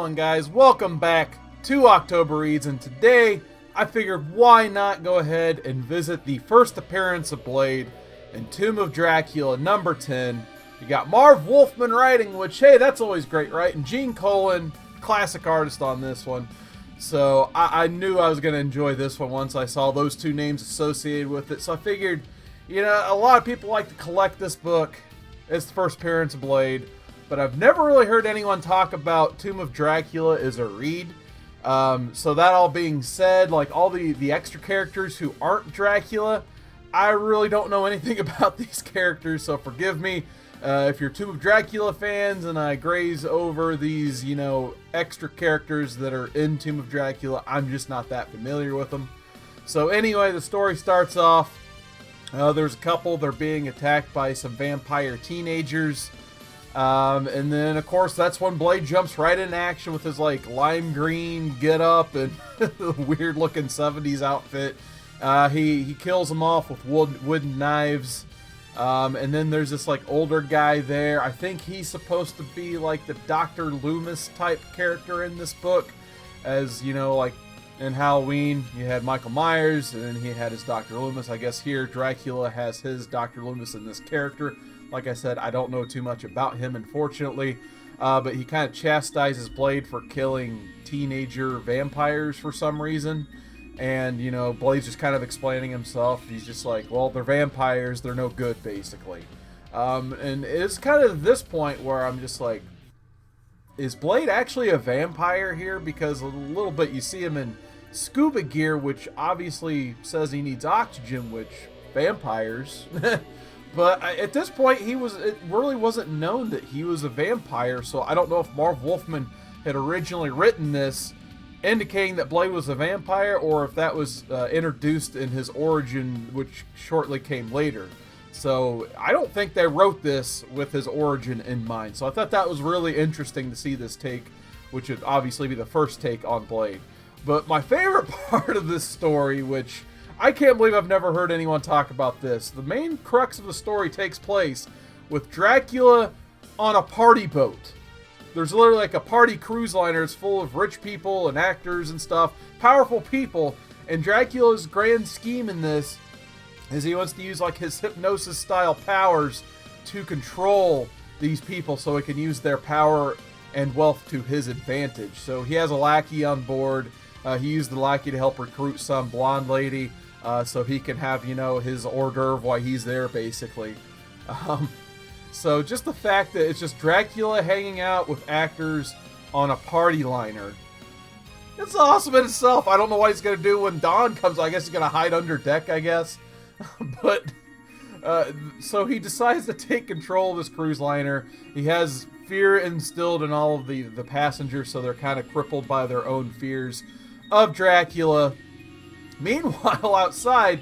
going, guys? Welcome back to October Reads, and today I figured why not go ahead and visit the first appearance of Blade in Tomb of Dracula number 10. You got Marv Wolfman writing, which, hey, that's always great, right? And Gene Colan, classic artist on this one. So I knew I was going to enjoy this one once I saw those two names associated with it. So I figured, you know, a lot of people like to collect this book. It's the first appearance of Blade. But I've never really heard anyone talk about Tomb of Dracula as a read. So that all being said, like all the extra characters who aren't Dracula, I really don't know anything about these characters, so forgive me if you're Tomb of Dracula fans and I graze over these, you know, extra characters that are in Tomb of Dracula. I'm just not that familiar with them. So anyway, the story starts off. There's a couple, they're being attacked by some vampire teenagers. And then, of course, that's when Blade jumps right in action with his, like, lime green get-up and weird-looking 70s outfit. He kills them off with wooden knives. And then there's this, like, older guy there. I think he's supposed to be, like, the Dr. Loomis-type character in this book. As, you know, like, in Halloween, you had Michael Myers, and then he had his Dr. Loomis. I guess here, Dracula has his Dr. Loomis in this character. Like I said, I don't know too much about him, unfortunately, but he kind of chastises Blade for killing teenager vampires for some reason, and, you know, Blade's just kind of explaining himself. He's just like, well, they're vampires, they're no good, basically. And it's kind of this point where I'm just like, is Blade actually a vampire here? Because a little bit you see him in scuba gear, which obviously says he needs oxygen, which vampires... But at this point, it really wasn't known that he was a vampire, so I don't know if Marv Wolfman had originally written this indicating that Blade was a vampire, or if that was introduced in his origin, which shortly came later. So I don't think they wrote this with his origin in mind. So I thought that was really interesting to see this take, which would obviously be the first take on Blade. But my favorite part of this story, which... I can't believe I've never heard anyone talk about this. The main crux of the story takes place with Dracula on a party boat. There's literally like a party cruise liner. It's full of rich people and actors and stuff. Powerful people. And Dracula's grand scheme in this is he wants to use like his hypnosis style powers to control these people so he can use their power and wealth to his advantage. So he has a lackey on board. He used the lackey to help recruit some blonde lady. So he can have, you know, his hors d'oeuvre while he's there, basically. So just the fact that it's just Dracula hanging out with actors on a party liner. It's awesome in itself. I don't know what he's going to do when dawn comes. I guess he's going to hide under deck, I guess. But, so he decides to take control of this cruise liner. He has fear instilled in all of the passengers, so they're kind of crippled by their own fears of Dracula. Meanwhile, outside,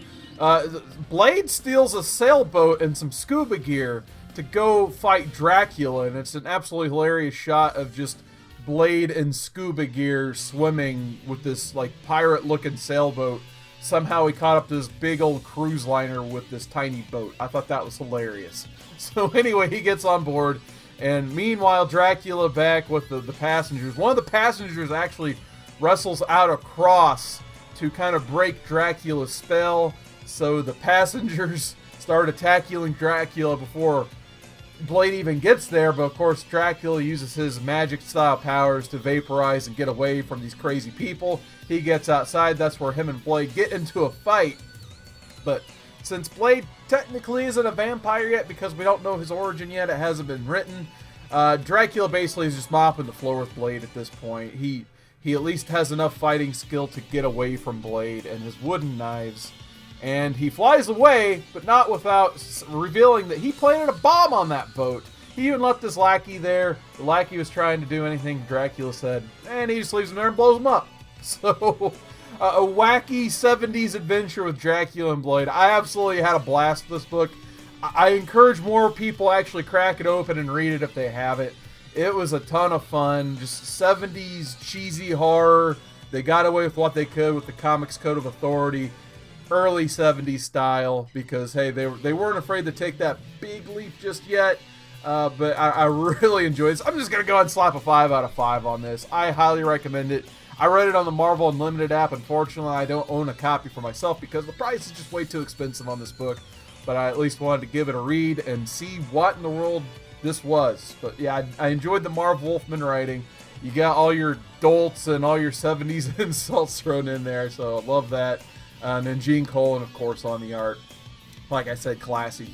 Blade steals a sailboat and some scuba gear to go fight Dracula, and it's an absolutely hilarious shot of just Blade in scuba gear swimming with this, like, pirate-looking sailboat. Somehow he caught up to this big old cruise liner with this tiny boat. I thought that was hilarious. So anyway, he gets on board, and meanwhile, Dracula back with the passengers. One of the passengers actually wrestles out a cross to kind of break Dracula's spell, so the passengers start attacking Dracula before Blade even gets there, but of course Dracula uses his magic-style powers to vaporize and get away from these crazy people. He gets outside, that's where him and Blade get into a fight, but since Blade technically isn't a vampire yet, because we don't know his origin yet, it hasn't been written, Dracula basically is just mopping the floor with Blade at this point. He at least has enough fighting skill to get away from Blade and his wooden knives. And he flies away, but not without revealing that he planted a bomb on that boat. He even left his lackey there. The lackey was trying to do anything Dracula said, and he just leaves him there and blows him up. So, a wacky 70s adventure with Dracula and Blade. I absolutely had a blast with this book. I encourage more people actually crack it open and read it if they have it. It was a ton of fun, just 70s cheesy horror. They got away with what they could with the Comics Code of Authority, early 70s style, because, hey, they weren't afraid to take that big leap just yet. But I really enjoyed this. I'm just going to go ahead and slap a 5 out of 5 on this. I highly recommend it. I read it on the Marvel Unlimited app. Unfortunately, I don't own a copy for myself because the price is just way too expensive on this book. But I at least wanted to give it a read and see what in the world this was. But yeah, I enjoyed the Marv Wolfman writing. You got all your dolts and all your 70s insults thrown in there, so I love that. And then Gene Colan, of course, on the art. Like I said, classic.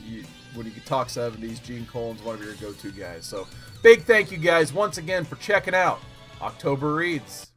When you talk 70s, Gene Colan's one of your go-to guys. So big thank you guys once again for checking out October Reads.